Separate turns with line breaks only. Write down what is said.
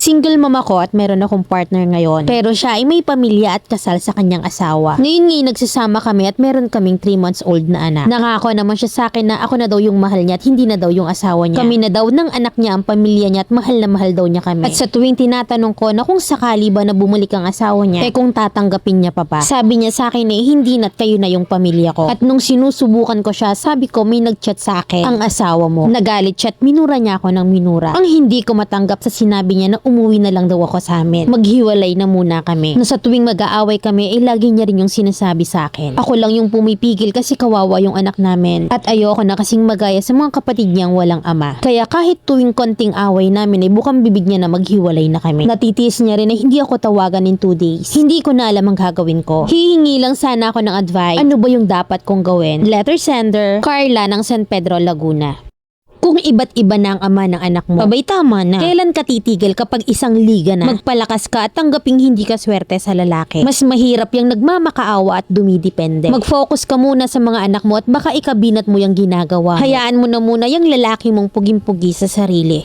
Single mom ako at meron akong partner ngayon. Pero siya ay may pamilya at kasal sa kanyang asawa. Ngayon nga nagsasama kami at meron kaming 3 months old na anak. Nangako naman siya sa akin na ako na daw yung mahal niya at hindi na daw yung asawa niya. Kami na daw ng anak niya ang pamilya niya at mahal na mahal daw niya kami. At sa tuwing tinatanong ko na kung sakali ba na bumalik ang asawa niya, kung tatanggapin niya pa ba. Sabi niya sa akin hindi na't kayo na yung pamilya ko. At nung sinusubukan ko siya, sabi ko may nagchat sa akin, ang asawa mo. Nagalit siya at minura niya ako ng minura. Ang hindi ko matanggap sa sinabi niya na umuwi na lang daw ako sa amin. Maghiwalay na muna kami. Na sa tuwing mag-aaway kami ay lagi niya rin yung sinasabi sa akin. Ako lang yung pumipigil kasi kawawa yung anak namin. At ayoko na kasing magaya sa mga kapatid niyang walang ama. Kaya kahit tuwing konting away namin ay bukang bibig niya na maghiwalay na kami. Natitiis niya rin na hindi ako tawagan in 2 days. Hindi ko na alam ang gagawin ko. Hihingi lang sana ako ng advice. Ano ba yung dapat kong gawin? Letter sender, Carla ng San Pedro, Laguna. Kung iba't iba na ang ama ng anak mo, abay tama na. Kailan ka titigil kapag isang liga na? Magpalakas ka at tanggaping hindi ka swerte sa lalaki. Mas mahirap yung nagmamakaawa at dumidepende. Mag-focus ka muna sa mga anak mo at baka ikabinat mo yung ginagawa. Hayaan mo na muna yung lalaki mong puging-pugi sa sarili.